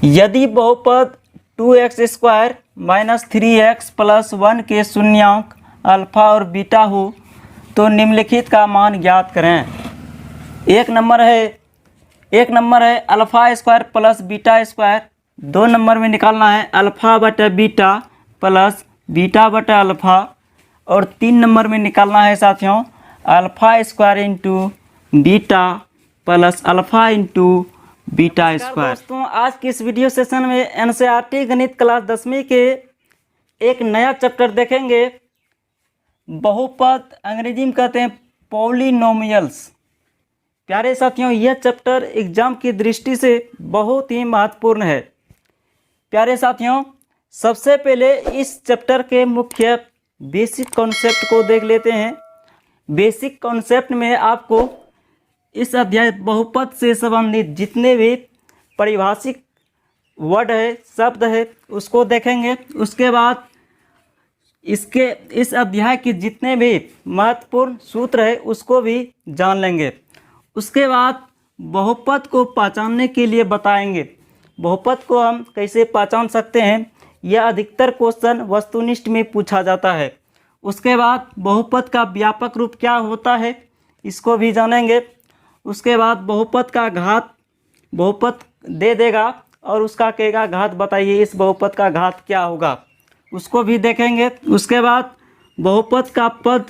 यदि बहुपद 2x² minus 3x plus 1 के शून्यांक अल्फा और बीटा हो तो निम्नलिखित का मान ज्ञात करें। एक नंबर है alpha square plus beta square. 2 number में निकालना है अल्फा बटा बीटा प्लस बीटा बटा अल्फा। और 3 नंबर में निकालना है साथियों alpha square into beta plus alpha into beta square. दोस्तों, आज की इस वीडियो सेशन में एनसीईआरटी गणित क्लास 10वीं के एक नया चैप्टर देखेंगे। बहुपद, अंग्रेजी में कहते हैं पॉलिनोमियल्स। प्यारे साथियों, यह चैप्टर एग्जाम की दृष्टि से बहुत ही महत्वपूर्ण है। प्यारे साथियों, सबसे पहले इस चैप्टर के मुख्य बेसिक कॉन्सेप्ट को देख लेते हैं। बेसिक कॉन्सेप्ट में आपको इस अध्याय बहुपद से संबंधित जितने भी परिभाषिक वर्ड है, शब्द है, उसको देखेंगे। उसके बाद इस अध्याय के जितने भी महत्वपूर्ण सूत्र है उसको भी जान लेंगे। उसके बाद बहुपद को पहचानने के लिए बताएंगे। बहुपद को हम कैसे पहचान सकते हैं, यह अधिकतर क्वेश्चन वस्तुनिष्ठ में पूछा जाता है। उसके बाद बहुपद का व्यापक रूप क्या होता है, इसको भी जानेंगे। उसके बाद बहुपद का घात बहुपद दे देगा और उसका कहेगा घात बताइए इस बहुपद का घात क्या होगा, उसको भी देखेंगे। उसके बाद बहुपद का पद,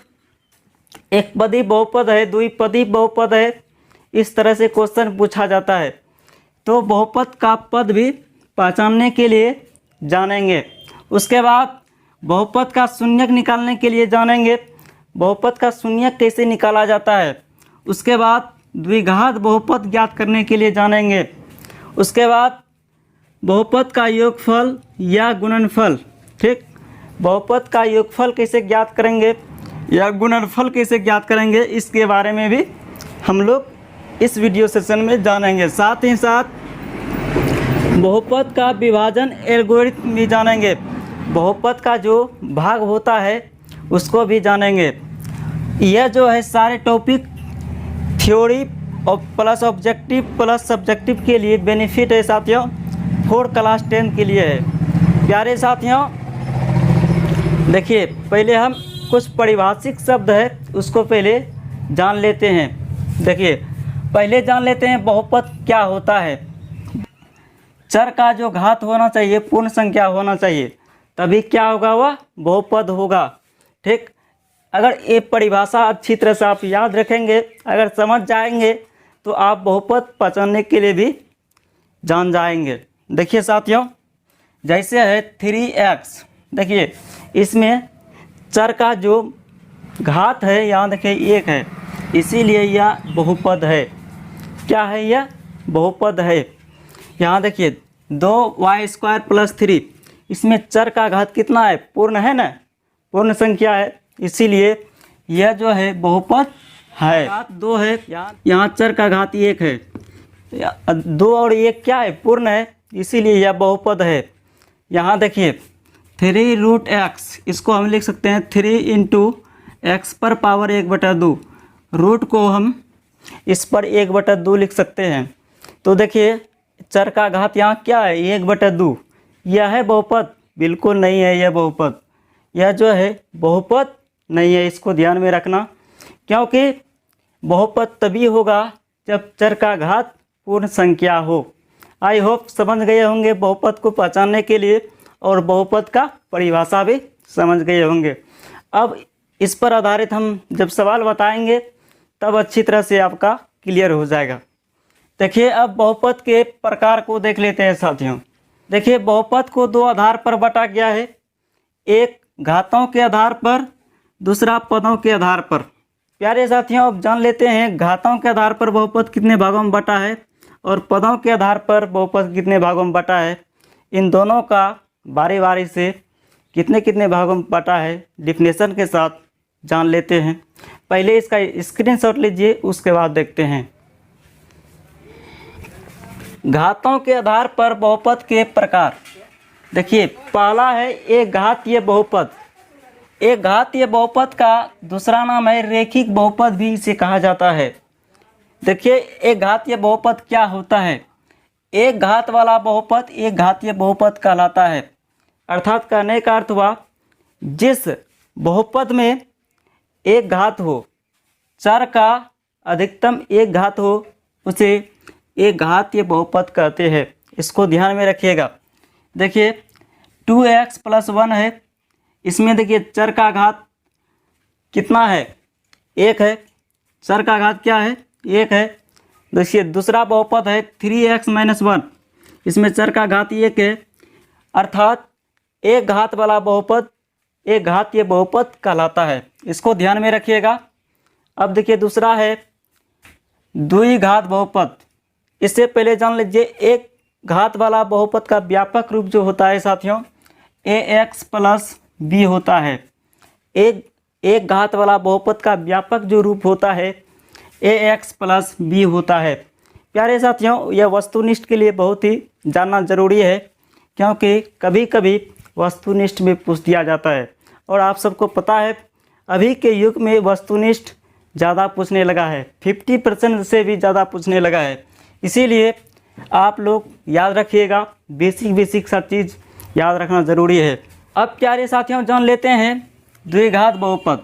एक पदी बहुपद है, द्विपदी बहुपद है, इस तरह से क्वेश्चन पूछा जाता है। तो बहुपद का पद भी पहचानने के लिए जानेंगे। उसके बाद बहुपद का शून्यक निकालने के लिए जानेंगे, बहुपद का शून्यक कैसे निकाला जाता है। उसके बाद द्विघात बहुपद ज्ञात करने के लिए जानेंगे। उसके बाद बहुपद का योगफल या गुणनफल, ठीक, बहुपद का योगफल कैसे ज्ञात करेंगे या गुणनफल कैसे ज्ञात करेंगे, इसके बारे में भी हम लोग इस वीडियो सेशन में जानेंगे। साथ ही साथ बहुपद का विभाजन एल्गोरिथम भी जानेंगे। बहुपद का जो भाग होता है उसको भी जानेंगे। यह जो है सारे टॉपिक थ्योरी और प्लस ऑब्जेक्टिव प्लस सब्जेक्टिव के लिए बेनिफिट है साथियों, 4 क्लास 10 के लिए है। प्यारे साथियों, देखिए पहले हम कुछ परिभाषिक शब्द है उसको पहले जान लेते हैं। देखिए पहले जान लेते हैं बहुपद क्या होता है। चर का जो घात होना चाहिए, पूर्ण संख्या होना चाहिए, तभी क्या होगा, वह बहुपद होगा। ठीक, अगर ये परिभाषा अच्छी तरह से आप याद रखेंगे, अगर समझ जाएंगे तो आप बहुपद पहचानने के लिए भी जान जाएंगे। देखिए साथियों, जैसे है 3x, देखिए इसमें चर का जो घात है यहाँ देखिए 1 है, इसीलिए यह बहुपद है। क्या है, यह बहुपद है। यहाँ देखिए 2y² प्लस 3, इसमें चर का घात कितना है, पूर्ण है ना, पूर्ण संख्या है, इसीलिए यह जो है बहुपद है। घात 2 है, यहाँ चर का घात 1 है, 2 और 1 क्या है, पूर्ण है, इसीलिए यह बहुपद है। यहाँ देखिए 3√x, इसको हम लिख सकते हैं 3 इंटू एक्स पर पावर 1/2, रूट को हम इस पर 1/2 लिख सकते हैं। तो देखिए चर का घात यहाँ क्या है, 1/2, यह है बहुपद, बिल्कुल नहीं है यह बहुपद, यह जो है बहुपद नहीं है, इसको ध्यान में रखना। क्योंकि बहुपद तभी होगा जब चर का घात पूर्ण संख्या हो। आई होप समझ गए होंगे बहुपद को पहचानने के लिए, और बहुपद का परिभाषा भी समझ गए होंगे। अब इस पर आधारित हम जब सवाल बताएंगे तब अच्छी तरह से आपका क्लियर हो जाएगा। देखिए अब बहुपद के प्रकार को देख लेते हैं साथियों। देखिए बहुपद को 2 आधार पर बांटा गया है, एक घातों के आधार पर, दूसरा पदों के आधार पर। प्यारे साथियों, अब जान लेते हैं घातों के आधार पर बहुपद कितने भागों में बटा है और पदों के आधार पर बहुपद कितने भागों में बटा है। इन दोनों का बारी बारी से कितने कितने भागों में बटा है डिफिनेशन के साथ जान लेते हैं। पहले इसका स्क्रीनशॉट लीजिए, उसके बाद देखते हैं। घातों के आधार पर बहुपद के प्रकार। देखिए पहला है एक घातीय बहुपद। एक घातीय बहुपद का दूसरा नाम है रैखिक बहुपद, भी इसे कहा जाता है। देखिए एक घातीय बहुपद क्या होता है, एक घात वाला बहुपद एक घातीय बहुपद कहलाता है। अर्थात कहने का अर्थ हुआ जिस बहुपद में एक घात हो, चर का अधिकतम एक घात हो, उसे एक घातीय बहुपद कहते हैं। इसको ध्यान में रखिएगा। देखिए 2x + 1 है, इसमें देखिए चर का घात कितना है, 1 है। चर का घात क्या है, 1 है। देखिए दूसरा बहुपद है 3x - 1, इसमें चर का घात 1 है। अर्थात एक घात वाला बहुपद एक घातीय बहुपद कहलाता है। इसको ध्यान में रखिएगा। अब देखिए दूसरा है द्विघात बहुपद। इससे पहले जान लीजिए एक घात वाला बहुपद का व्यापक रूप जो होता है साथियों, ax + b होता है। एक घात वाला बहुपद का व्यापक जो रूप होता है ax + b होता है। प्यारे साथियों, यह वस्तुनिष्ठ के लिए बहुत ही जानना जरूरी है, क्योंकि कभी कभी वस्तुनिष्ठ में पूछ दिया जाता है। और आप सबको पता है अभी के युग में वस्तुनिष्ठ ज़्यादा पूछने लगा है, 50% से भी ज़्यादा पूछने लगा है। इसीलिए आप लोग याद रखिएगा, बेसिक सा चीज़ याद रखना ज़रूरी है। अब प्यारे साथियों जान लेते हैं द्विघात बहुपद।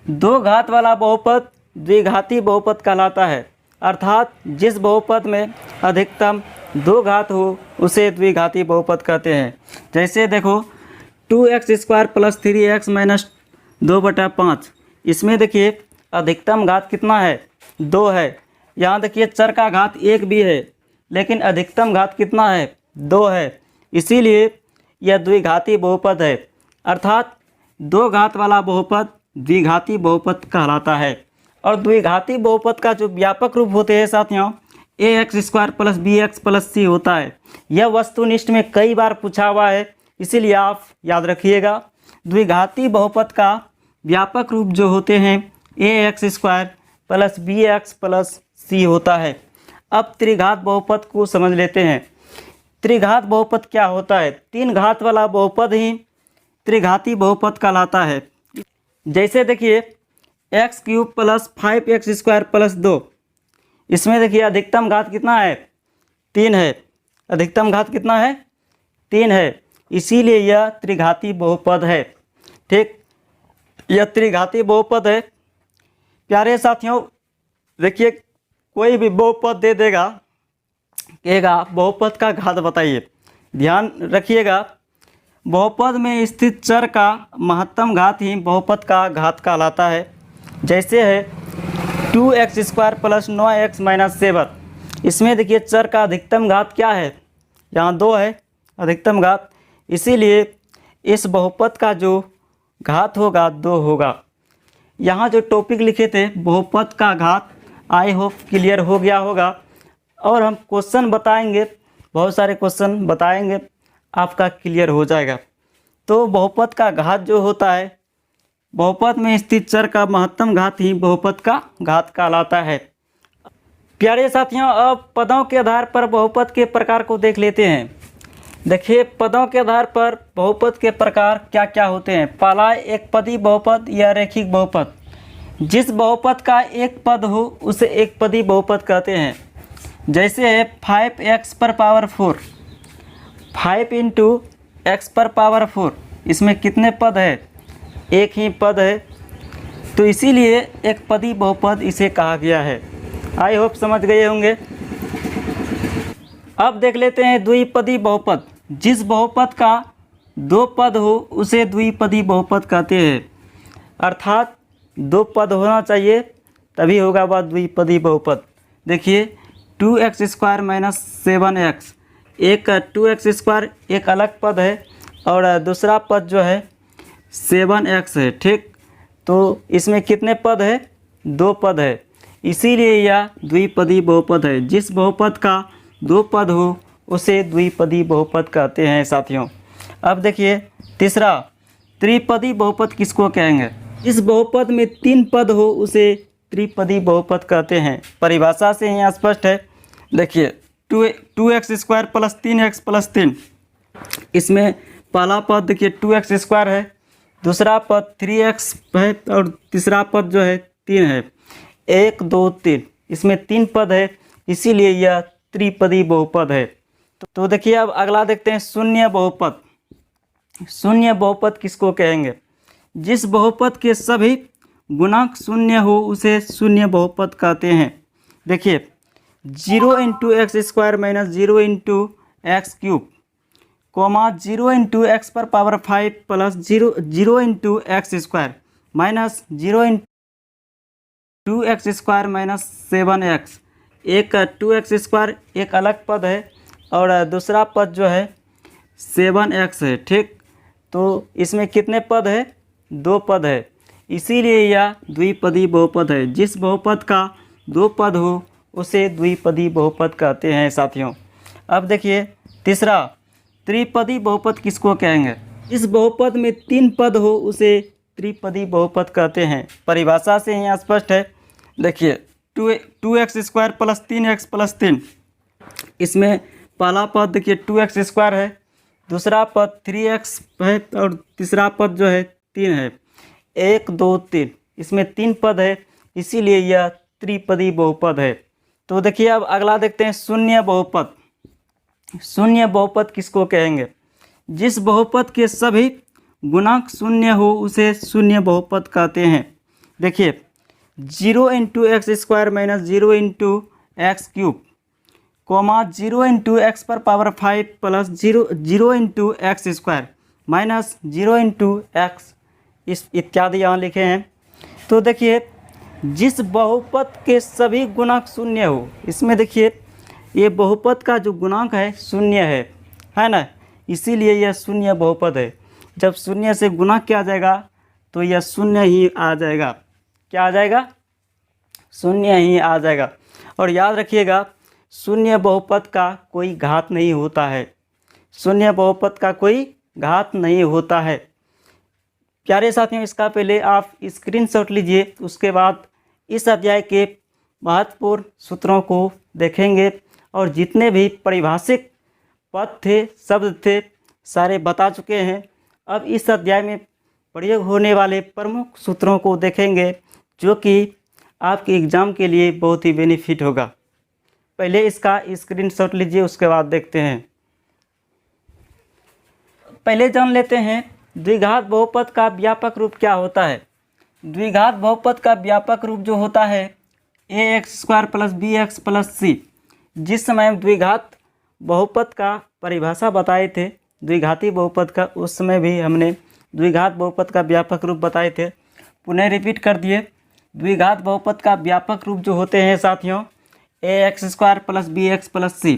दो घात वाला बहुपद द्विघाती बहुपद कहलाता है। अर्थात जिस बहुपद में अधिकतम 2 घात हो उसे द्विघाती बहुपद कहते हैं। जैसे देखो 2x² + 3x - 2/5, इसमें देखिए अधिकतम घात कितना है, 2 है। यहाँ देखिए चर का घात 1 भी है, लेकिन अधिकतम घात कितना है, 2 है। इसीलिए यह द्विघाती बहुपद है। अर्थात 2 घात वाला बहुपद द्विघाती बहुपद कहलाता है। और द्विघाती बहुपद का जो व्यापक रूप होते हैं साथियों, ax² + bx + c होता है। यह वस्तुनिष्ठ में कई बार पूछा हुआ है, इसीलिए आप याद रखिएगा। द्विघाती बहुपद का व्यापक रूप जो होते हैं ax² + bx + c होता है। अब त्रिघात बहुपद को समझ लेते हैं। त्रिघात बहुपद क्या होता है? 3 घात वाला बहुपद ही त्रिघाती बहुपद कहलाता है। जैसे देखिए x³ + 5x² + 2, इसमें देखिए अधिकतम घात कितना है, 3 है। अधिकतम घात कितना है, 3 है। इसीलिए यह त्रिघाती बहुपद है। ठीक, यह त्रिघाती बहुपद है। प्यारे साथियों देखिए कोई भी बहुपद दे देगा, कहेगा बहुपद का घात बताइए। ध्यान रखिएगा, बहुपद में स्थित चर का महत्तम घात ही बहुपद का घात कहलाता है। जैसे है 2x² + 9x - 7, इसमें देखिए चर का अधिकतम घात क्या है, यहाँ 2 है अधिकतम घात। इसीलिए इस बहुपद का जो घात होगा 2 होगा। यहाँ जो टॉपिक लिखे थे बहुपद का घात, आई होप क्लियर हो गया होगा। और हम क्वेश्चन बताएंगे, बहुत सारे क्वेश्चन बताएंगे, आपका क्लियर हो जाएगा। तो बहुपद का घात जो होता है, बहुपद में स्थित चर का महत्तम घात ही बहुपद का घात कहलाता है। प्यारे साथियों अब पदों के आधार पर बहुपद के प्रकार को देख लेते हैं। देखिए पदों के आधार पर बहुपद के प्रकार क्या क्या होते हैं। पहला एक पदी बहुपद या रैखिक बहुपद। जिस बहुपद का एक पद हो उसे एक पदी बहुपद कहते हैं। जैसे है 5x⁴, 5 × x⁴, इसमें कितने पद है, एक ही पद है, तो इसीलिए एक पदी बहुपद इसे कहा गया है। आई होप समझ गए होंगे। अब देख लेते हैं द्विपदी बहुपद। जिस बहुपद का 2 पद हो उसे द्विपदी बहुपद कहते हैं। अर्थात 2 पद होना चाहिए तभी होगा वह द्विपदी बहुपद। देखिए 2x² - 7x, एक 2x² एक अलग पद है और दूसरा पद जो है 7x है। ठीक, तो इसमें कितने पद है, 2 पद है। इसीलिए यह द्विपदी बहुपद है। जिस बहुपद का 2 पद हो उसे द्विपदी बहुपद कहते हैं साथियों। अब देखिए तीसरा त्रिपदी बहुपद किसको कहेंगे। इस बहुपद में 3 पद हो उसे त्रिपदी बहुपद कहते हैं। परिभाषा से यहाँ स्पष्ट है। देखिए 2x² + 3x + 3, इसमें पहला पद देखिए 2x² है, दूसरा पद 3x है और तीसरा पद जो है 3 है। 1 2 3, इसमें 3 पद है, इसीलिए यह त्रिपदी बहुपद है। तो देखिए अब अगला देखते हैं शून्य बहुपद। शून्य बहुपद किसको कहेंगे? जिस बहुपद के सभी गुणांक शून्य हो उसे शून्य बहुपद कहते हैं। देखिए 0 into x square minus 0 into x cube, comma 0 into x पर power 5 plus 0 into x square minus 0 into x square minus 7x। एक 2x स्क्वायर एक अलग पद है और दूसरा पद जो है 7x है। ठीक, तो इसमें कितने पद है? 2 पद है, इसीलिए यह द्विपदी बहुपद है। जिस बहुपद का 2 पद हो उसे द्विपदी बहुपद कहते हैं साथियों। अब देखिए तीसरा, त्रिपदी बहुपद किसको कहेंगे? इस बहुपद में 3 पद हो उसे त्रिपदी बहुपद कहते हैं। परिभाषा से यहाँ स्पष्ट है। देखिए 2x square plus 3x plus 3, इसमें पहला पद देखिए 2x स्क्वायर है, दूसरा पद 3x है और तीसरा पद जो है 3 है। 1 2 3, इसमें 3 पद है, इसीलिए यह त्रिपदी बहुपद है। तो देखिए अब अगला देखते हैं शून्य बहुपद। शून्य बहुपद किसको कहेंगे? जिस बहुपद के सभी गुणांक शून्य हो उसे शून्य बहुपद कहते हैं। देखिए 0 into x square minus 0 into x cube, comma 0 into x पर power 5 plus 0 into x square minus 0 into x, इस इत्यादि यहाँ लिखे हैं। तो देखिए जिस बहुपद के सभी गुणांक शून्य हो, इसमें देखिए ये बहुपद का जो गुणांक है शून्य है ना, इसीलिए यह शून्य बहुपद है। जब शून्य से गुणा किया जाएगा तो यह शून्य ही आ जाएगा। क्या आ जाएगा? शून्य ही आ जाएगा। और याद रखिएगा शून्य बहुपद का कोई घात नहीं होता है। शून्य बहुपद का कोई घात नहीं होता है। प्यारे साथियों, इसका पहले आप स्क्रीनशॉट लीजिए, उसके बाद इस अध्याय के महत्वपूर्ण सूत्रों को देखेंगे और जितने भी परिभाषिक पद थे, शब्द थे, सारे बता चुके हैं। अब इस अध्याय में प्रयोग होने वाले प्रमुख सूत्रों को देखेंगे जो कि आपके एग्ज़ाम के लिए बहुत ही बेनिफिट होगा। पहले इसका स्क्रीनशॉट लीजिए, उसके बाद देखते हैं। पहले जान लेते हैं द्विघात बहुपद का व्यापक रूप क्या होता है। द्विघात बहुपद का व्यापक रूप जो होता है ax square plus bx plus c। जिस समय हम द्विघात बहुपद का परिभाषा बताए थे, द्विघाती बहुपद का, उस समय भी हमने द्विघात बहुपद का व्यापक रूप बताए थे। पुनः रिपीट कर दिए, द्विघात बहुपद का व्यापक रूप जो होते हैं साथियों ax square plus bx plus c।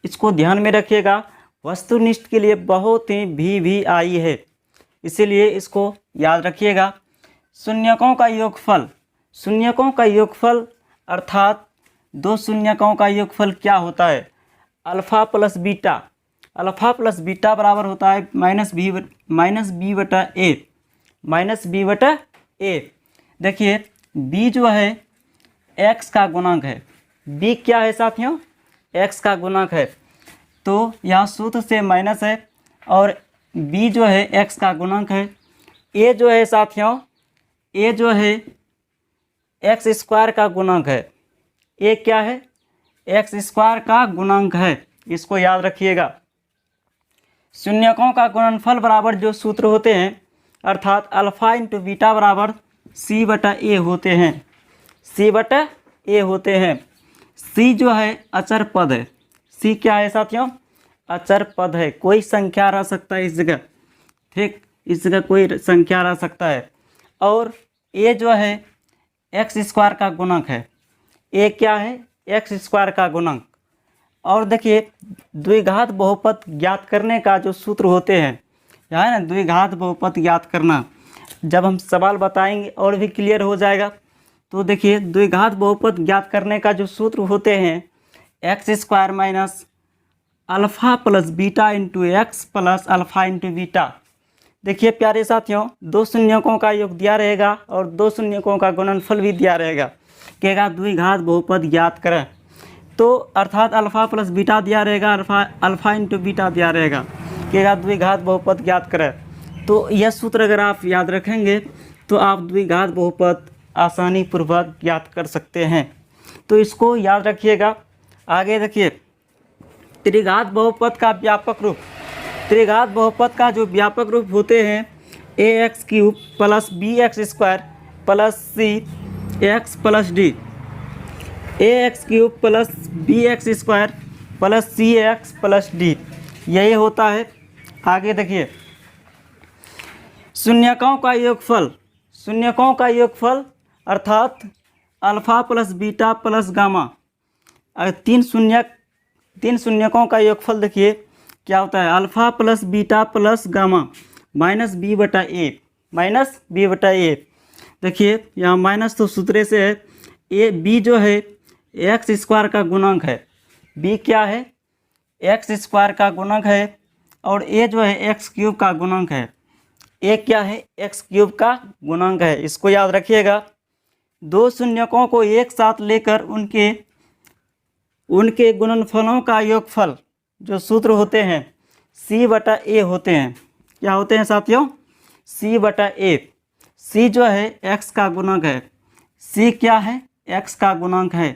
इसको ध्यान में रखिएगा, वस्तुनिष्ठ के लिए बहुत ही VVI है, इसीलिए इसको याद रखिएगा। शून्यकों का योगफल, शून्यकों का योगफल अर्थात 2 शून्यकों का योगफल क्या होता है? Alpha plus beta. Alpha plus beta बराबर होता है माइनस बी बटा ए। देखिए b जो है x का गुणांक है। b क्या है साथियों? x का गुणांक है। तो यहाँ सूत्र से माइनस है और b जो है x का गुणांक है। a जो है साथियों, a जो है एक्स स्क्वायर का गुणांक है। a क्या है? एक्स स्क्वायर का गुणांक है, इसको याद रखिएगा। शून्यकों का गुणनफल बराबर जो सूत्र होते हैं अर्थात अल्फ़ा इंटू बीटा बराबर c बटा ए होते हैं। c बटा ए होते हैं। c जो है अचर पद है। c क्या है साथियों? अचर पद है। कोई संख्या रह सकता है इस जगह, ठीक, इस जगह कोई संख्या रह सकता है। और a जो है एक्स स्क्वायर का गुणक है। a क्या है? एक्स स्क्वायर का गुणक। और देखिए द्विघात बहुपद ज्ञात करने का जो सूत्र होते हैं, यहाँ है ना, द्विघात बहुपद ज्ञात करना, जब हम सवाल बताएंगे और भी क्लियर हो जाएगा। तो देखिए द्विघात बहुपद ज्ञात करने का जो सूत्र होते हैं x square minus alpha plus beta into x plus alpha into beta. देखिए प्यारे साथियों, 2 शून्यकों का योग दिया रहेगा और 2 शून्यकों का गुणनफल भी दिया रहेगा। कहेगा द्विघात बहुपद ज्ञात करें, तो अर्थात अल्फ़ा प्लस बीटा दिया रहेगा, अल्फ़ा इंटू बीटा दिया रहेगा। कहेगा द्विघात बहुपद ज्ञात करें। तो यह सूत्र अगर आप याद रखेंगे तो आप द्विघात बहुपद आसानी पूर्वक ज्ञात कर सकते हैं। तो इसको याद रखिएगा। आगे देखिए त्रिघात बहुपद का व्यापक रूप, त्रिघात बहुपद का जो व्यापक रूप होते हैं ax³ plus bx² plus cx plus d, ax³ plus bx² plus cx plus d, यही होता है। आगे देखिए, शून्यकों का योगफल, शून्यकों का योगफल अर्थात alpha plus beta plus gamma, तीन शून्यकों का योगफल देखिए क्या होता है, alpha plus beta plus gamma minus B बटा ए, माइनस बी बटा ए। देखिए यहाँ माइनस तो सूत्र से है, ए बी जो है x² का गुणांक है, बी क्या है x² का गुणांक है, और ए जो है x³ का गुणांक है, ए क्या है x³ का गुणांक है। इसको याद रखिएगा। दो शून्यकों को एक साथ लेकर उनके गुणनफलों का योगफल जो सूत्र होते हैं c बटा ए होते हैं। क्या होते हैं साथियों? c बटा ए। c जो है x का गुणांक है, c क्या है x का गुणांक है,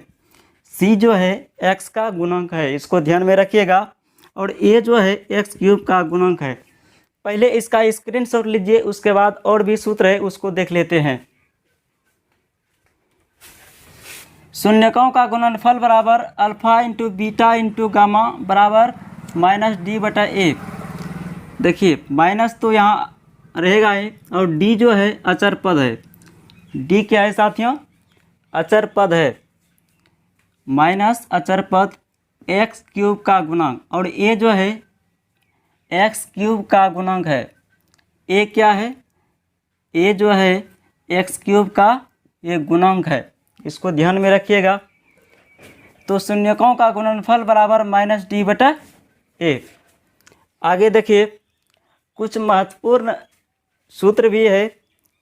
c जो है x का गुणांक है, इसको ध्यान में रखिएगा। और a जो है x³ का गुणांक है। पहले इसका स्क्रीनशॉट लीजिए, उसके बाद और भी सूत्र है उसको देख लेते हैं। शून्यकों का गुणनफल बराबर alpha into beta into gamma बराबर माइनस डी बटा ए। देखिए माइनस तो यहाँ रहेगा ही, और डी जो है अचर पद है। डी क्या है साथियों? अचर पद है, माइनस अचर पद x³ का गुणांक, और ए जो है x³ का गुणांक है। ए क्या है? ए जो है x³ का ये गुणांक है, इसको ध्यान में रखिएगा। तो शून्यकों का गुणनफल बराबर माइनस डी बटा ए। आगे देखिए, कुछ महत्वपूर्ण सूत्र भी है।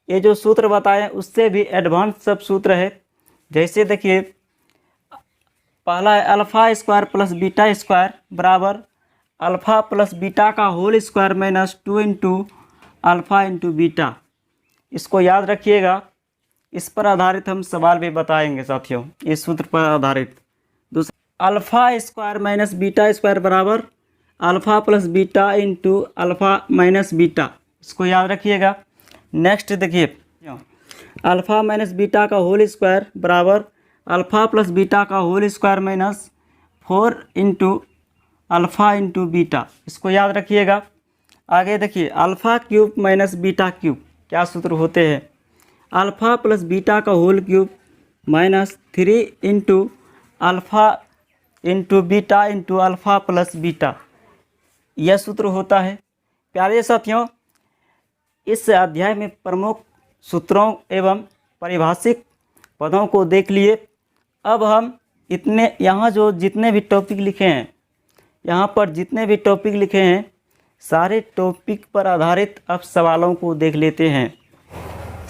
ये जो सूत्र बताए उससे भी एडवांस सब सूत्र है। जैसे देखिए, पहला है alpha square plus beta square बराबर अल्फा प्लस बीटा का whole square minus 2 into alpha into beta. इसको याद रखिएगा। इस पर आधारित हम सवाल भी बताएंगे साथियों, इस सूत्र पर आधारित। दूसरा alpha square minus beta square बराबर alpha plus beta into alpha minus beta, इसको याद रखिएगा। नेक्स्ट देखिए, अल्फा माइनस बीटा का होल स्क्वायर बराबर अल्फा प्लस बीटा का whole square minus 4 into alpha into beta, इसको याद रखिएगा। आगे देखिए, alpha cube minus beta cube, क्या सूत्र होते हैं? अल्फा प्लस बीटा का whole cube minus 3 into alpha into beta into alpha plus beta, यह सूत्र होता है। प्यारे साथियों, इस अध्याय में प्रमुख सूत्रों एवं पारिभाषिक पदों को देख लिए। अब हम यहाँ जो जितने भी टॉपिक लिखे हैं, यहाँ पर जितने भी टॉपिक लिखे हैं, सारे टॉपिक पर आधारित अब सवालों को देख लेते हैं।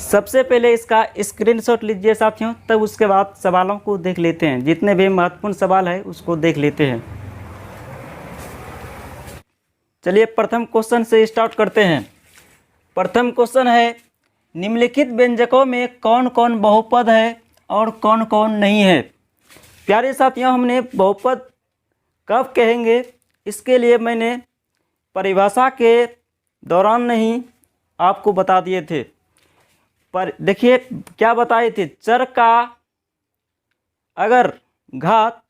सबसे पहले इसका स्क्रीनशॉट लीजिए साथियों, तब उसके बाद सवालों को देख लेते हैं। जितने भी महत्वपूर्ण सवाल है उसको देख लेते हैं। चलिए प्रथम क्वेश्चन से स्टार्ट करते हैं। प्रथम क्वेश्चन है, निम्नलिखित व्यंजकों में कौन कौन बहुपद है और कौन कौन नहीं है? प्यारे साथियों, हमने बहुपद कब कहेंगे इसके लिए मैंने परिभाषा के दौरान नहीं आपको बता दिए थे। पर देखिए क्या बताए थे, चर का अगर घात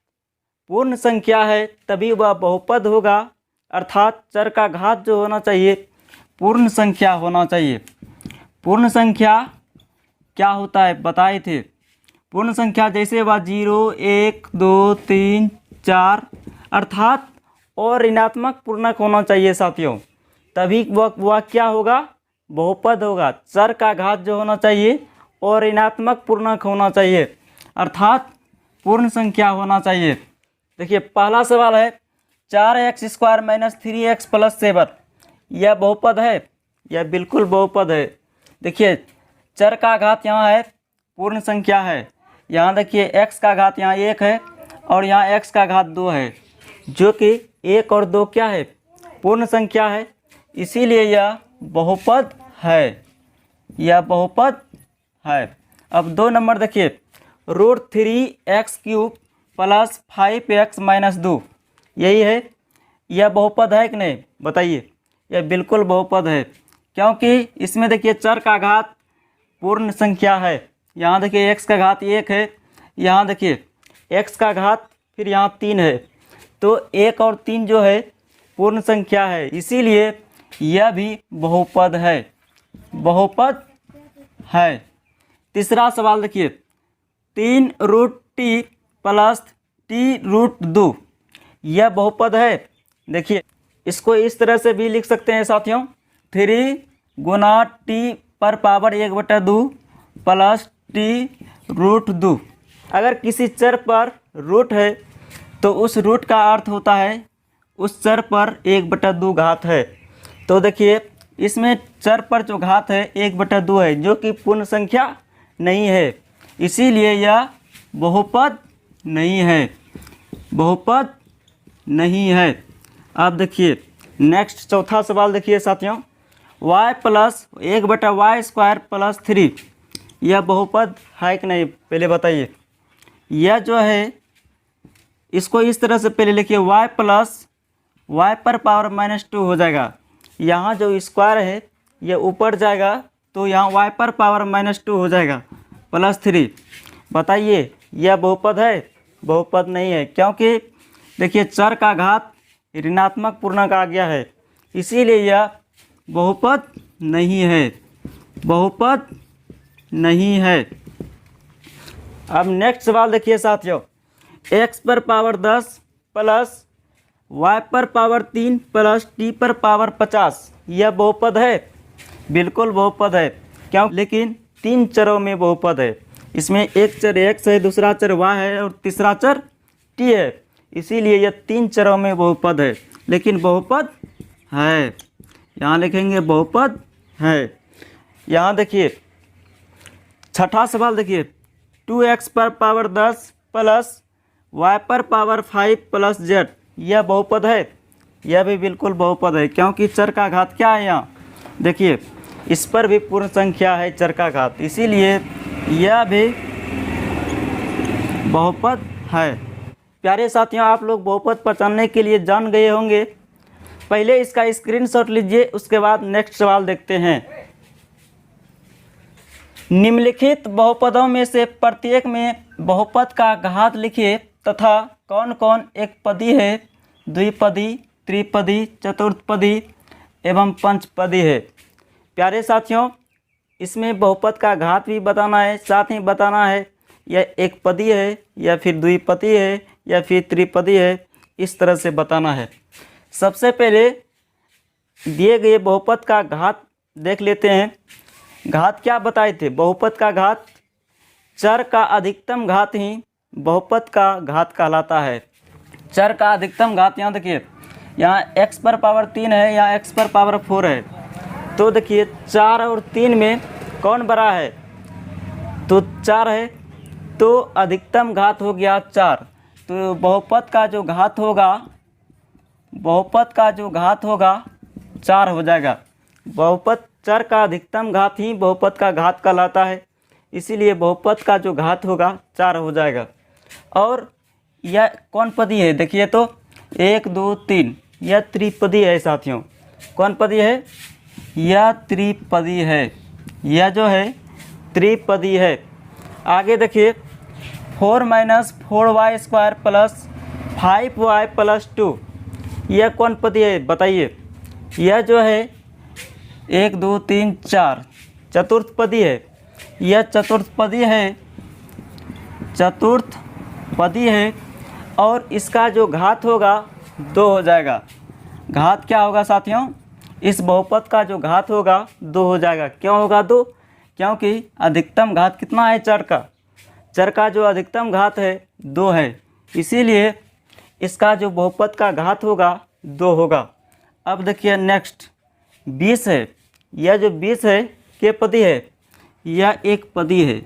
पूर्ण संख्या है तभी वह बहुपद होगा, अर्थात चर का घात जो होना चाहिए पूर्ण संख्या होना चाहिए। पूर्ण संख्या क्या होता है बताए थे। पूर्ण संख्या जैसे वह 0, 1, 2, 3, 4 अर्थात और ऋणात्मक पूर्णांक होना चाहिए साथियों, तभी वह क्या होगा? बहुपद होगा। चर का घात जो होना चाहिए और ऋणात्मक पूर्णांक होना चाहिए, अर्थात पूर्ण संख्या होना चाहिए। देखिए पहला सवाल है, 4x² माइनस 3x प्लस 7, यह बहुपद है? यह बिल्कुल बहुपद है। देखिए चर का घात यहाँ है, पूर्ण संख्या है। यहाँ देखिए x का घात यहाँ 1 है और यहाँ x का घात 2 है, जो कि 1 और 2 क्या है? पूर्ण संख्या है, इसीलिए यह बहुपद है, यह बहुपद है। अब 2 नंबर देखिए, √3x³ प्लस 5x माइनस 2, यही है यह बहुपद है कि नहीं, बताइए। यह बिल्कुल बहुपद है, क्योंकि इसमें देखिए चर का घात पूर्ण संख्या है। यहाँ देखिए x का घात 1 है, यहाँ देखिए x का घात फिर यहाँ 3 है, तो 1 और 3 जो है पूर्ण संख्या है, इसीलिए यह भी बहुपद है, बहुपद है। तीसरा सवाल देखिए, 3√t प्लस t√2 यह बहुपद है। देखिए इसको इस तरह से भी लिख सकते हैं साथियों, 3 गुना t पर पावर 1/2 प्लस t√2। अगर किसी चर पर रूट है तो उस रूट का अर्थ होता है उस चर पर 1/2 घात है। तो देखिए इसमें चर पर जो घात है 1/2 है, जो कि पूर्ण संख्या नहीं है, इसीलिए यह बहुपद नहीं है, बहुपद नहीं है। अब देखिए नेक्स्ट चौथा सवाल देखिए साथियों, y प्लस 1/y² प्लस 3 यह बहुपद है कि नहीं, पहले बताइए। यह जो है इसको इस तरह से पहले लिखिए, y प्लस y पर पावर -2 हो जाएगा। यहाँ जो स्क्वायर है यह ऊपर जाएगा तो यहाँ y पर पावर -2 हो जाएगा प्लस 3। बताइए यह बहुपद है, बहुपद नहीं है, क्योंकि देखिए चर का घात ऋणात्मक पूर्णांक आ गया है, इसीलिए यह बहुपद नहीं है, बहुपद नहीं है। अब नेक्स्ट सवाल देखिए साथियों, x पर पावर 10 प्लस y पर पावर 3 प्लस t पर पावर 50 यह बहुपद है, बिल्कुल बहुपद है। क्यों? लेकिन 3 चरों में बहुपद है। इसमें एक चर x है, दूसरा चर y है और तीसरा चर t है, इसीलिए यह 3 चरों में बहुपद है, लेकिन बहुपद है। यहाँ लिखेंगे बहुपद है। यहाँ देखिए छठा सवाल देखिए, 2x पर पावर 10 प्लस y पर पावर 5 प्लस z यह बहुपद है, यह भी बिल्कुल बहुपद है, क्योंकि चर का घात क्या है, यहाँ देखिए इस पर भी पूर्ण संख्या है चर का घात, इसीलिए यह भी बहुपद है। प्यारे साथियों, आप लोग बहुपद पहचानने के लिए जान गए होंगे। पहले इसका स्क्रीनशॉट लीजिए, उसके बाद नेक्स्ट सवाल देखते हैं। निम्नलिखित बहुपदों में से प्रत्येक में बहुपद का घात लिखिए तथा कौन कौन एक पदी है, द्विपदी, त्रिपदी, चतुर्थपदी एवं पंचपदी है। प्यारे साथियों, इसमें बहुपद का घात भी बताना है, साथ ही बताना है यह एक पदी है या फिर द्विपदी है या फिर त्रिपदी है, इस तरह से बताना है। सबसे पहले दिए गए बहुपद का घात देख लेते हैं। घात क्या बताए थे? बहुपद का घात चर का अधिकतम घात ही बहुपद का घात कहलाता है। चर का अधिकतम घात यहाँ देखिए, यहाँ x पर पावर 3 है, यहाँ x पर पावर 4 है, तो देखिए 4 और 3 में कौन बड़ा है? तो 4 है, तो अधिकतम घात हो गया 4। तो बहुपद का जो घात होगा, बहुपद का जो घात होगा 4 हो जाएगा। बहुपद चर का अधिकतम घात ही बहुपद का घात कहलाता है, इसीलिए बहुपद का जो घात होगा 4 हो जाएगा। और यह कौन पदी है? देखिए तो 1 2 3 यह त्रिपदी है साथियों। कौन पदी है? यह त्रिपदी है, यह जो है त्रिपदी है। आगे देखिए 4 - 4y² प्लस 5y प्लस 2 यह कौन पदी है? बताइए। यह जो है 1 2 3 4 चतुर्थपदी है, यह चतुर्थपदी है, चतुर्थपदी है। और इसका जो घात होगा 2 हो जाएगा। घात क्या होगा साथियों? इस बहुपद का जो घात होगा 2 हो जाएगा। क्यों होगा 2? क्योंकि अधिकतम घात कितना है चर का? चर का जो अधिकतम घात है 2 है, इसीलिए इसका जो बहुपद का घात होगा 2 होगा। अब देखिए नेक्स्ट 20 है। यह जो 20 है के पदी है? यह एक पदी है,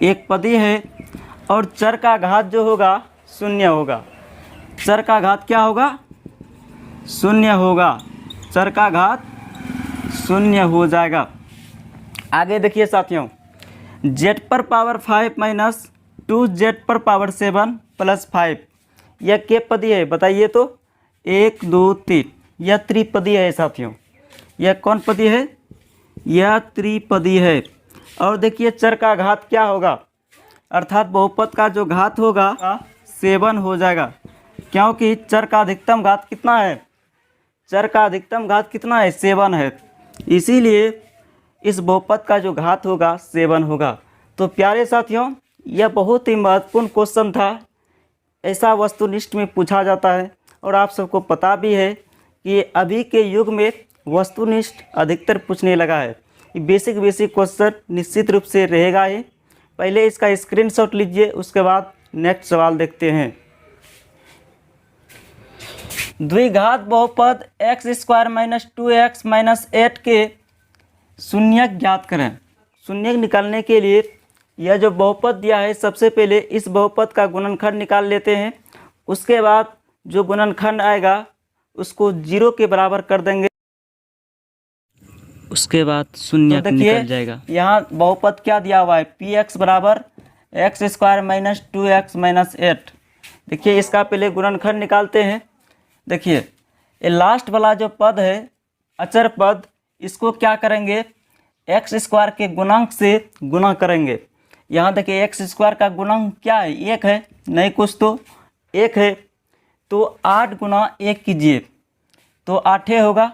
एक पदी है। और चर का घात जो होगा 0 होगा। चर का घात क्या होगा? 0 होगा। चर का घात 0 हो जाएगा। आगे देखिए साथियों, z पर पावर 5 माइनस 2z पर पावर 7 प्लस 5 यह के पदी है? बताइए तो। 1 2 3, यह त्रिपदी है साथियों। यह कौन पदी है? यह त्रिपदी है। और देखिए चर का घात क्या होगा, अर्थात बहुपद का जो घात होगा 7 हो जाएगा, क्योंकि चर का अधिकतम घात कितना है? चर का अधिकतम घात कितना है? 7 है। इसीलिए इस बहुपद का जो घात होगा 7 होगा। तो प्यारे साथियों, यह बहुत ही महत्वपूर्ण क्वेश्चन था। ऐसा वस्तुनिष्ठ में पूछा जाता है और आप सबको पता भी है कि अभी के युग में वस्तुनिष्ठ अधिकतर पूछने लगा है। बेसिक क्वेश्चन निश्चित रूप से रहेगा ही। पहले इसका स्क्रीनशॉट लीजिए, उसके बाद नेक्स्ट सवाल देखते हैं। द्विघात बहुपद x² - 2x - 8 के शून्यक ज्ञात करें। शून्यक निकालने के लिए यह जो बहुपद दिया है, सबसे पहले इस बहुपद का गुणनखंड निकाल लेते हैं। उसके बाद जो गुणनखंड आएगा उसको 0 के बराबर कर देंगे, उसके बाद शून्यक तो निकल जाएगा। यहाँ बहुपद क्या दिया हुआ है? px बराबर x² - 2x - 8। देखिए इसका पहले गुणनखंड निकालते हैं। देखिए ये लास्ट वाला जो पद है अचर पद, इसको क्या करेंगे? x² के गुणांक से गुणा करेंगे। यहाँ देखिए x² का गुणांक क्या है? 1 है, नहीं कुछ तो 1 है, तो 8 गुना 1 कीजिए तो 8 होगा।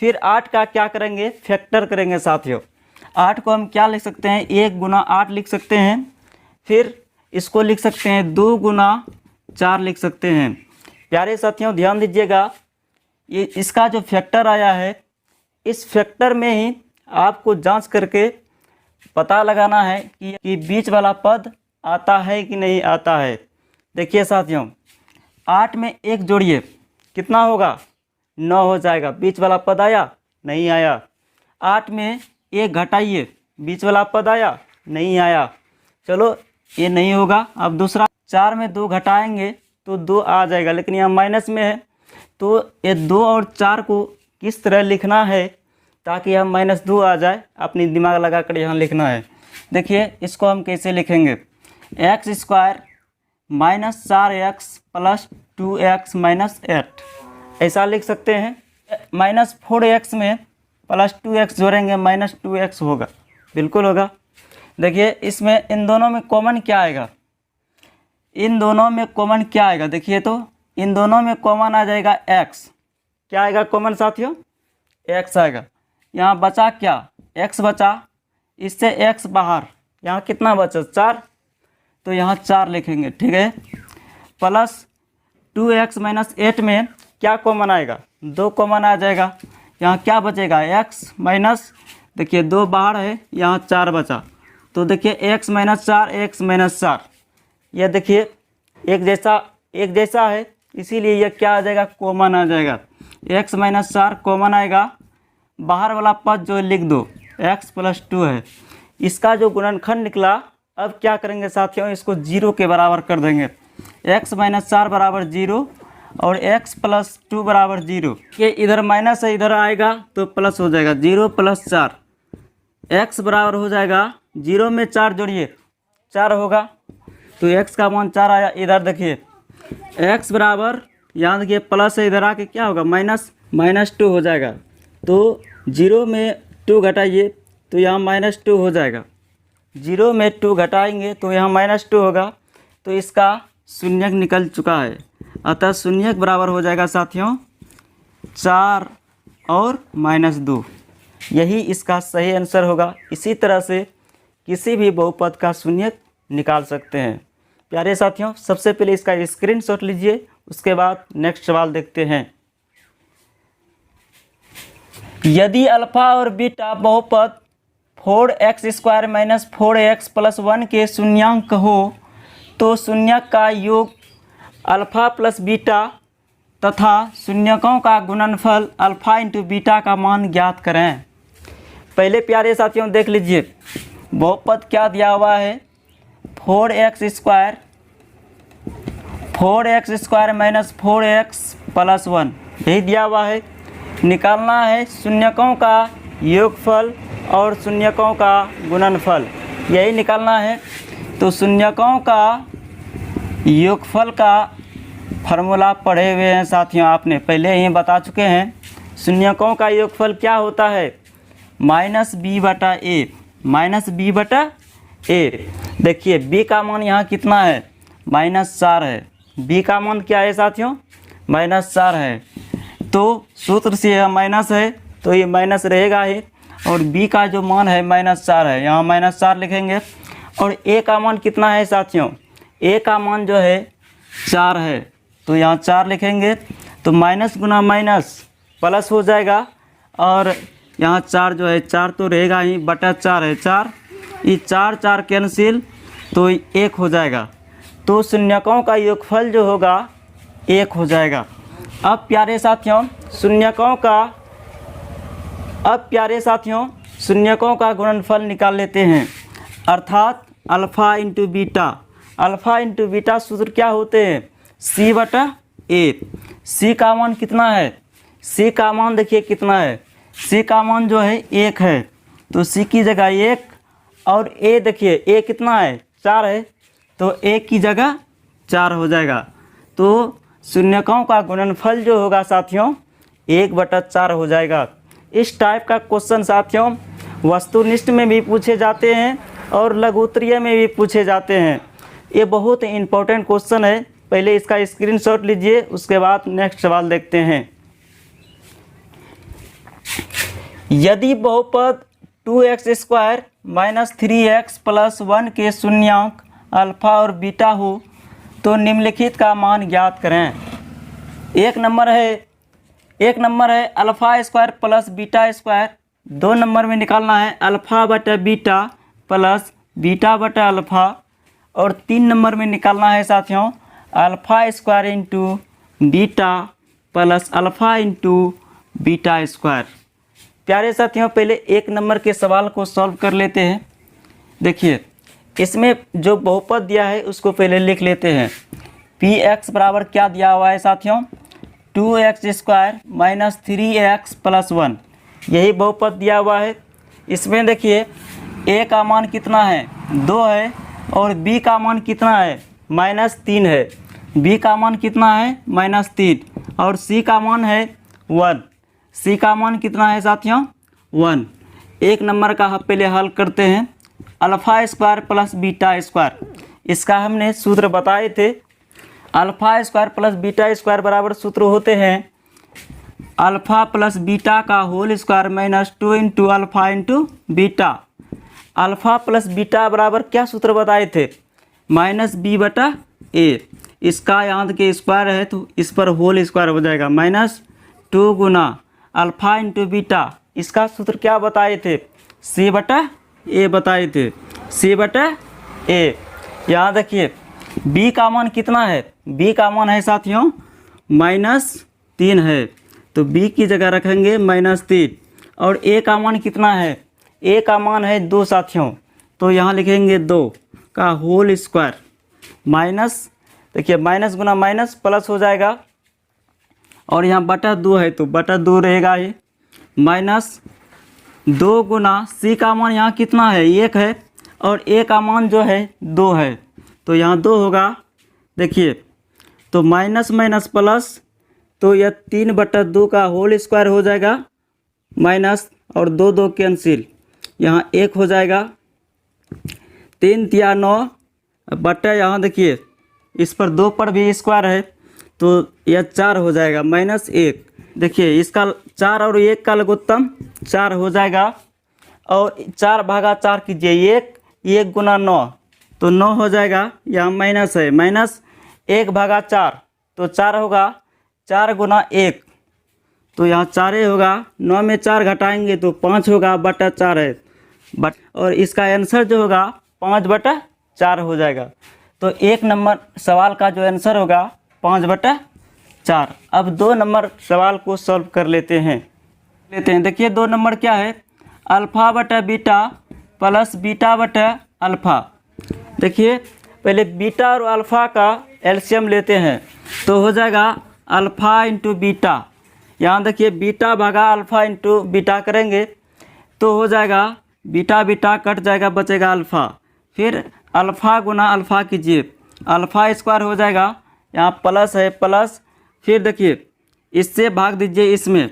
फिर 8 का क्या करेंगे? फैक्टर करेंगे साथियों। 8 को हम क्या लिख सकते हैं? 1 गुना 8 लिख सकते हैं। फिर इसको लिख सकते हैं 2 गुना 4 लिख सकते हैं। प्यारे साथियों ध्यान दीजिएगा, ये इसका जो फैक्टर आया है, इस फैक्टर में ही आपको जांच करके पता लगाना है कि बीच वाला पद आता है कि नहीं आता है। देखिए साथियों, 8 में 1 जोड़िए, कितना होगा? 9 हो जाएगा। बीच वाला पद आया? नहीं आया। 8 में 1 घटाइए, बीच वाला पद आया? नहीं आया। चलो ये नहीं होगा। अब दूसरा, 4 में 2 घटाएंगे तो 2 आ जाएगा, लेकिन यहाँ माइनस में है, तो ये 2 और 4 को किस तरह लिखना है ताकि हम -2 आ जाए, अपनी दिमाग लगा कर यहाँ लिखना है। देखिए इसको हम कैसे लिखेंगे? x² - 4x + 2x - 8 ऐसा लिख सकते हैं। -4x में +2x जोड़ेंगे, -2x होगा, बिल्कुल होगा। देखिए इसमें इन दोनों में कॉमन क्या आएगा? इन दोनों में कॉमन क्या आएगा? देखिए तो इन दोनों में कॉमन आ जाएगा x। क्या आएगा कॉमन साथियों? x आएगा। यहाँ बचा क्या? x बचा, इससे x बाहर, यहाँ कितना बचा? 4, तो यहाँ 4 लिखेंगे, ठीक है। प्लस 2x - 8 में क्या कॉमन आएगा? 2 कॉमन आ जाएगा। यहाँ क्या बचेगा? x माइनस, देखिए 2 बाहर है, यहाँ 4 बचा, तो देखिए x - 4 x - 4, यह देखिए एक जैसा है, इसीलिए यह क्या आ जाएगा? कॉमन आ जाएगा। x - 4 कॉमन आएगा। बाहर वाला पद जो लिख दो, x + 2 है। इसका जो गुणनखंड निकला, अब क्या करेंगे साथियों? इसको 0 के बराबर कर देंगे। x - 4 बराबर 0 और x + 2 बराबर 0। ये इधर माइनस है, इधर आएगा तो प्लस हो जाएगा। 0 + 4, x बराबर हो जाएगा 0 में 4 जोड़िए, 4 होगा, तो x का मान 4 आया। इधर देखिए x बराबर, यहाँ देखिए प्लस है, इधर आके क्या होगा? -2 हो जाएगा। तो 0 में 2 घटाइए तो यहाँ -2 हो जाएगा। 0 में 2 घटाएंगे तो यहाँ -2 होगा, तो इसका शून्यक निकल चुका है। अतः शून्यक बराबर हो जाएगा साथियों 4 और -2। यही इसका सही आंसर होगा। इसी तरह से किसी भी बहुपद का शून्यक निकाल सकते हैं। प्यारे साथियों, सबसे पहले इसका स्क्रीनशॉट लीजिए, उसके बाद नेक्स्ट सवाल देखते हैं। यदि अल्फा और बीटा बहुपद 4x² - 4x + 1 के शून्यांक हो तो शून्यक का योग अल्फा + बीटा तथा शून्यकों का गुणनफल अल्फा × बीटा का मान ज्ञात करें। पहले प्यारे साथियों देख लीजिए, बहुपद क्या दिया हुआ है? 4x² - 4x + 1 यही दिया हुआ है। निकालना है शून्यकों का योगफल और शून्यकों का गुणनफल, यही निकालना है। तो शून्यकों का योगफल का फार्मूला पढ़े हुए हैं साथियों, आपने पहले ही बता चुके हैं। शून्यकों का योगफल क्या होता है? -b/a, -b/a। देखिए b का मान यहाँ कितना है? -4 है। b का मान क्या है साथियों? -4 है। तो सूत्र से यह माइनस है तो ये माइनस रहेगा ही, और b का जो मान है -4 है, यहाँ -4 लिखेंगे। और a का मान कितना है साथियों? a का मान जो है 4 है, तो यहाँ 4 लिखेंगे। तो माइनस गुना माइनस प्लस हो जाएगा, और यहाँ 4 जो है 4 तो रहेगा ही, बटा 4 है 4, ये 4 कैंसिल, तो 1 हो जाएगा। तो शून्यकों का योगफल जो होगा 1 हो जाएगा। अब प्यारे साथियों शून्यकों का गुणनफल निकाल लेते हैं, अर्थात अल्फ़ा इंटू बीटा सूत्र क्या होते हैं? c/a। c का मान कितना है? c का मान देखिए कितना है, c का मान जो है 1 है, तो c की जगह 1, और a देखिए a कितना है? 4 है, तो a की जगह 4 हो जाएगा। तो शून्यकों का गुणनफल जो होगा साथियों 1/4 हो जाएगा। इस टाइप का क्वेश्चन साथियों वस्तुनिष्ठ में भी पूछे जाते हैं और लघुत्तरीय में भी पूछे जाते हैं। ये बहुत ही इम्पोर्टेंट क्वेश्चन है, पहले इसका स्क्रीनशॉट लीजिए, उसके बाद नेक्स्ट सवाल देखते हैं। यदि बहुपद 2x² - 3x + 1 के शून्यांक अल्फ़ा और बीटा हो तो निम्नलिखित का मान ज्ञात करें। एक नंबर है अल्फ़ा² + बीटा²। 2 नंबर में निकालना है अल्फ़ा/बीटा प्लस बीटा/अल्फ़ा। और 3 नंबर में निकालना है साथियों alpha into beta plus alpha into beta. प्यारे साथियों पहले 1 नंबर के सवाल को सॉल्व कर लेते हैं। देखिए इसमें जो बहुपद दिया है उसको पहले लिख लेते हैं। px बराबर क्या दिया हुआ है साथियों? 2x² - 3x + 1, यही बहुपद दिया हुआ है। इसमें देखिए a का मान कितना है? 2 है, और b का मान कितना है? -3 है। b का मान कितना है? -3, और c का मान है 1। c का मान कितना है साथियों? 1। 1 नंबर का हम पहले हल करते हैं। अल्फ़ा² + बीटा², इसका हमने सूत्र बताए थे। अल्फ़ा² + बीटा² बराबर सूत्र होते हैं अल्फ़ा + बीटा का whole square -2 into alpha into beta. Alpha + beta बराबर क्या सूत्र बताए थे? -b/a। इसका यहाँ के स्क्वायर है तो इस पर होल स्क्वायर हो जाएगा, -2 गुना अल्फ़ा इंटू बीटा। इसका सूत्र क्या बताए थे? c/a बताए थे, c/a। यहाँ देखिए b का मान कितना है? b का मान है साथियों -3 है, तो b की जगह रखेंगे -3। और a का मान कितना है? a का मान है 2 साथियों, तो यहाँ लिखेंगे 2 का होल स्क्वायर माइनस, देखिए माइनस गुना माइनस प्लस हो जाएगा, और यहाँ बटा 2 है तो बटा 2 रहेगा ही, -2 गुना c का मान यहाँ कितना है? 1 है, और a का मान जो है 2 है, तो यहाँ 2 होगा। देखिए तो माइनस माइनस प्लस, तो यह 3/2 का होल स्क्वायर हो जाएगा, माइनस और 2 कैंसिल, यहाँ 1 हो जाएगा। 3 × 9 बटा, यहाँ देखिए इस पर 2 पर भी स्क्वायर है तो यह 4 हो जाएगा, -1। देखिए इसका 4 और 1 का लघुत्तम 4 हो जाएगा, और 4/4 कीजिए, 1 गुना 9 तो 9 हो जाएगा। यहाँ माइनस है, -1/4 तो 4 होगा, 4 गुना 1 तो यहाँ 4 होगा, 9 में 4 घटाएंगे तो 5 होगा, बटा 4 है, और इसका आंसर जो होगा 5/4 हो जाएगा। तो 1 नंबर सवाल का जो आंसर होगा 5/4। अब 2 नंबर सवाल को सॉल्व कर लेते हैं। देखिए 2 नंबर क्या है? अल्फ़ा/बीटा प्लस बीटा/अल्फ़ा। देखिए पहले बीटा और अल्फ़ा का एलसीएम लेते हैं तो हो जाएगा अल्फ़ा इंटू बीटा। यहाँ देखिए बीटा/अल्फ़ा इंटू बीटा करेंगे तो हो जाएगा बीटा कट जाएगा, बचेगा अल्फ़ा। फिर अल्फ़ा गुना अल्फ़ा कीजिए, अल्फ़ा² हो जाएगा, यहाँ प्लस है प्लस, फिर देखिए इससे भाग दीजिए इसमें,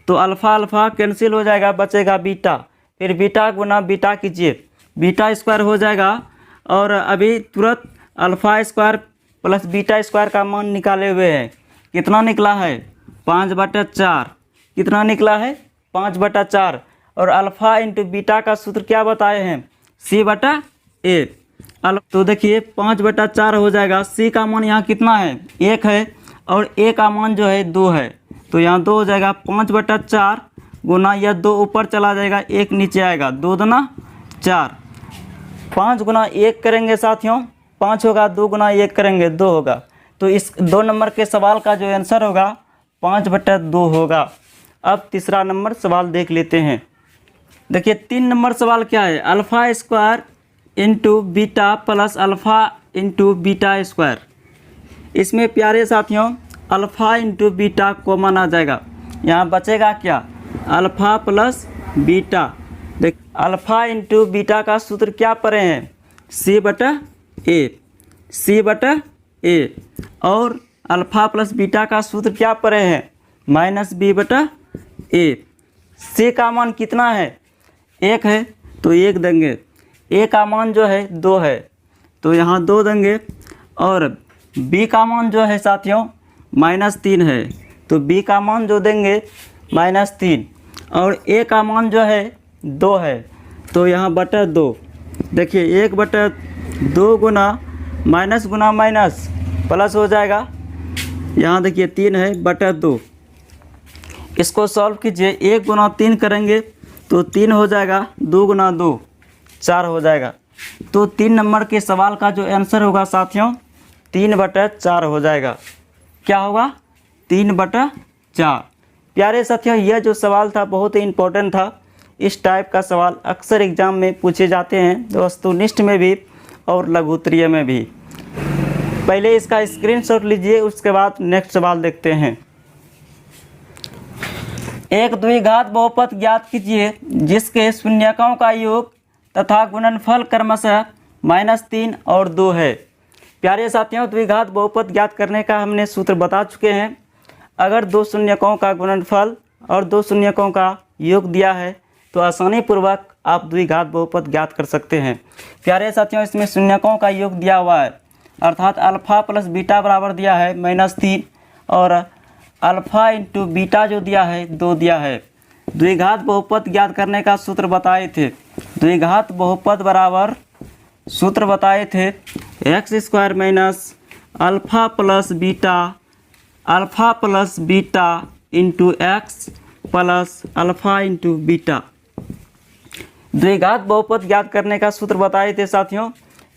तो अल्फ़ा अल्फ़ा कैंसिल हो जाएगा, बचेगा बीटा, फिर बीटा गुना बीटा कीजिए, बीटा स्क्वायर हो जाएगा। और अभी तुरंत alpha square plus beta square का मान निकाले हुए हैं, कितना निकला है 5/4, कितना निकला है 5/4। और अल्फ़ा इंटू बीटा का सूत्र क्या बताए हैं C/A। तो देखिए 5/4 हो जाएगा, C का मान यहाँ कितना है 1 है और A का मान जो है 2 है, तो यहाँ 2 हो जाएगा। 5/4 गुना यह 2 ऊपर चला जाएगा, 1 नीचे आएगा, 2 दूना 4, 5 गुना 1 करेंगे साथियों 5 होगा, 2 गुना 1 करेंगे 2 होगा। तो इस 2 नंबर के सवाल का जो आंसर होगा 5/2 होगा। अब तीसरा नंबर सवाल देख लेते हैं। देखिए 3 नंबर सवाल क्या है, alpha square into beta plus alpha into beta square. इसमें प्यारे साथियों अल्फ़ा इंटू बीटा कॉमन आ जाएगा, यहाँ बचेगा क्या अल्फ़ा प्लस बीटा। देख अल्फ़ा इंटू बीटा का सूत्र क्या पढ़े हैं C/A, और अल्फ़ा प्लस बीटा का सूत्र क्या पढ़े हैं -B/A। C का मान कितना है 1 है, तो 1 देंगे, A का मान जो है 2 है, तो यहाँ 2 देंगे, और B का मान जो है साथियों -3 है, तो B का मान जो देंगे -3, और A का मान जो है 2 है, तो यहाँ /2। देखिए 1/2 गुना माइनस प्लस हो जाएगा, यहाँ देखिए 3 है /2। इसको सॉल्व कीजिए, 1 गुना 3 करेंगे तो 3 हो जाएगा, 2 गुना 2 4 हो जाएगा। तो 3 नंबर के सवाल का जो आंसर होगा साथियों 3/4 हो जाएगा। क्या होगा 3/4। प्यारे साथियों यह जो सवाल था बहुत ही इम्पोर्टेंट था। इस टाइप का सवाल अक्सर एग्जाम में पूछे जाते हैं, वस्तुनिष्ठ में भी और लघुत्तरीय में भी। पहले इसका स्क्रीनशॉट लीजिए, उसके बाद नेक्स्ट सवाल देखते हैं। एक द्विघात बहुपद ज्ञात कीजिए जिसके शून्यकों का योग तथा गुणनफल क्रमशः -3 और 2 है। प्यारे साथियों द्विघात बहुपद ज्ञात करने का हमने सूत्र बता चुके हैं। अगर 2 शून्यकों का गुणनफल और 2 शून्यकों का योग दिया है तो आसानी पूर्वक आप द्विघात बहुपद ज्ञात कर सकते हैं। प्यारे साथियों इसमें शून्यकों का योग दिया हुआ है, अर्थात अल्फ़ा प्लस बीटा बराबर दिया है -3, और अल्फ़ा इंटू बीटा जो दिया है 2 दिया है। द्विघात बहुपद ज्ञात करने का सूत्र बताए थे, द्विघात बहुपद बराबर सूत्र बताए थे x² minus alpha plus beta into x plus alpha into beta. द्विघात बहुपद ज्ञात करने का सूत्र बताए थे साथियों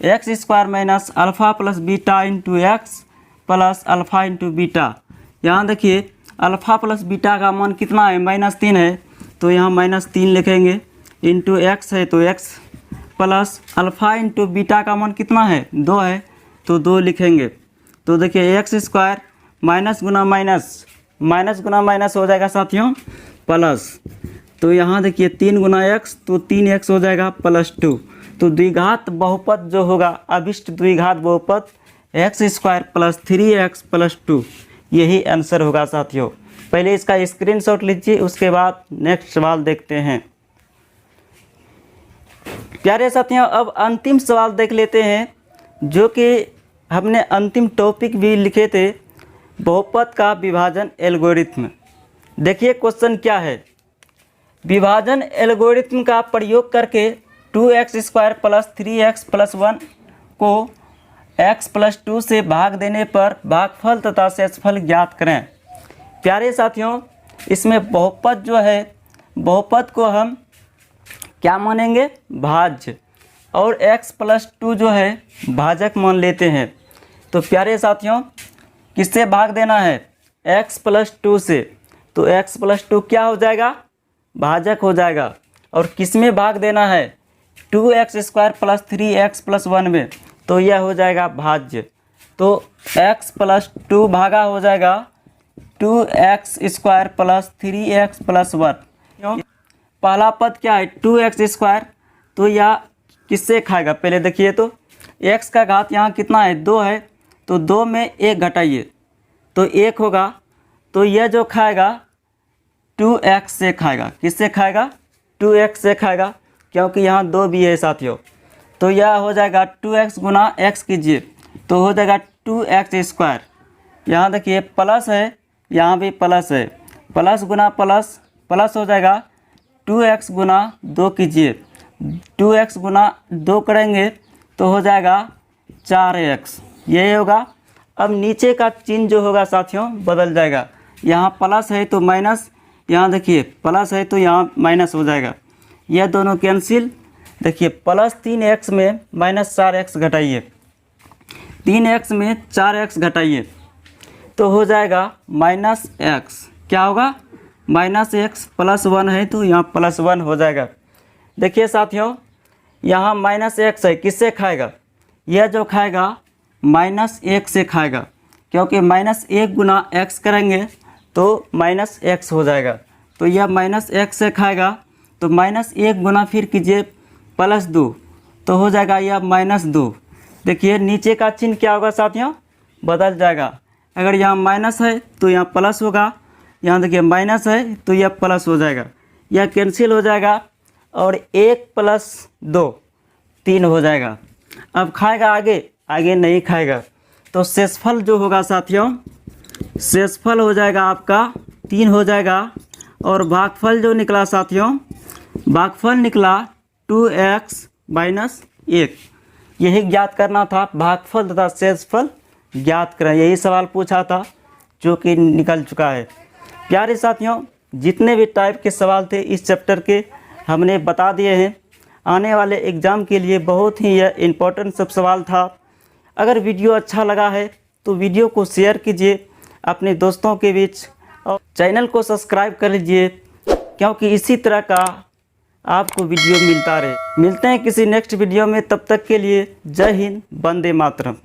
x² minus alpha plus beta into x plus alpha into beta. यहाँ देखिए अल्फ़ा प्लस बीटा का मान कितना है -3 है, तो यहाँ -3 लिखेंगे, इंटू x है तो x plus alpha into beta का मान कितना है 2 है, तो 2 लिखेंगे। तो देखिए x² माइनस गुना माइनस हो जाएगा साथियों प्लस, तो यहाँ देखिए 3 गुना x तो 3x हो जाएगा +2। तो द्विघात बहुपद जो होगा अभिष्ट द्विघात बहुपद x² प्लस 3x प्लस 2, यही आंसर होगा साथियों। पहले इसका स्क्रीनशॉट लीजिए, उसके बाद नेक्स्ट सवाल देखते हैं। प्यारे साथियों अब अंतिम सवाल देख लेते हैं, जो कि हमने अंतिम टॉपिक भी लिखे थे, बहुपद का विभाजन एल्गोरिथम। देखिए क्वेश्चन क्या है, विभाजन एल्गोरिथम का प्रयोग करके 2x² प्लस 3x प्लस 1 को x प्लस 2 से भाग देने पर भागफल तथा शेषफल ज्ञात करें। प्यारे साथियों इसमें बहुपद जो है, बहुपद को हम क्या मानेंगे भाज्य, और x प्लस 2 जो है भाजक मान लेते हैं। तो प्यारे साथियों किससे भाग देना है x प्लस 2 से, तो x प्लस 2 क्या हो जाएगा भाजक हो जाएगा, और किस में भाग देना है 2x² प्लस 3x प्लस 1 में, तो यह हो जाएगा भाज्य। तो x प्लस 2 भागा हो जाएगा 2x² प्लस 3x प्लस 1। पहला पद क्या है 2x², तो यह किससे खाएगा पहले देखिए, तो x का घात यहाँ कितना है 2 है, तो 2 में 1 घटाइए तो 1 होगा। तो यह जो खाएगा 2x से खाएगा। किससे खाएगा? 2x से खाएगा, क्योंकि यहाँ 2 भी है साथियों। तो यह हो जाएगा 2x गुना x कीजिए तो हो जाएगा 2x स्क्वायर। यहाँ देखिए प्लस है, यहाँ भी प्लस है, प्लस गुना प्लस प्लस हो जाएगा 2x गुना 2 कीजिए, 2x गुना 2 करेंगे तो हो जाएगा 4x, यही होगा। अब नीचे का चिन्ह जो होगा साथियों बदल जाएगा। यहाँ प्लस है तो माइनस, यहाँ देखिए प्लस है तो यहाँ माइनस हो जाएगा। यह दोनों कैंसिल। देखिए प्लस 3x में माइनस 4x घटाइए, 3x में 4x घटाइए तो हो जाएगा माइनस x। क्या होगा? माइनस x प्लस 1 है तो यहाँ प्लस 1 हो जाएगा। देखिए साथियों यहाँ माइनस x है, किससे खाएगा? यह जो खाएगा माइनस 1 से खाएगा, क्योंकि माइनस 1 गुना x करेंगे तो माइनस x हो जाएगा। तो यह माइनस x से खाएगा तो माइनस 1 गुना फिर कीजिए प्लस 2 तो हो जाएगा यह माइनस 2। देखिए नीचे का चिन्ह क्या होगा साथियों? बदल जाएगा। अगर यहाँ माइनस है तो यहाँ प्लस होगा, यहाँ देखिए माइनस है तो यह प्लस हो जाएगा, यह कैंसिल हो जाएगा और 1 प्लस 2 3 हो जाएगा। अब खाएगा आगे? आगे नहीं खाएगा। तो शेषफल जो होगा साथियों, शेषफल हो जाएगा आपका 3 हो जाएगा। और भागफल जो निकला साथियों, भागफल निकला 2x माइनस 1। यही ज्ञात करना था, भागफल तथा शेषफल ज्ञात करें। यही सवाल पूछा था जो कि निकल चुका है। प्यारे साथियों जितने भी टाइप के सवाल थे इस चैप्टर के हमने बता दिए हैं। आने वाले एग्ज़ाम के लिए बहुत ही यह इम्पोर्टेंट सब सवाल था। अगर वीडियो अच्छा लगा है तो वीडियो को शेयर कीजिए अपने दोस्तों के बीच और चैनल को सब्सक्राइब कर लीजिए, क्योंकि इसी तरह का आपको वीडियो मिलता रहे। मिलते हैं किसी नेक्स्ट वीडियो में, तब तक के लिए जय हिंद, वंदे मातरम।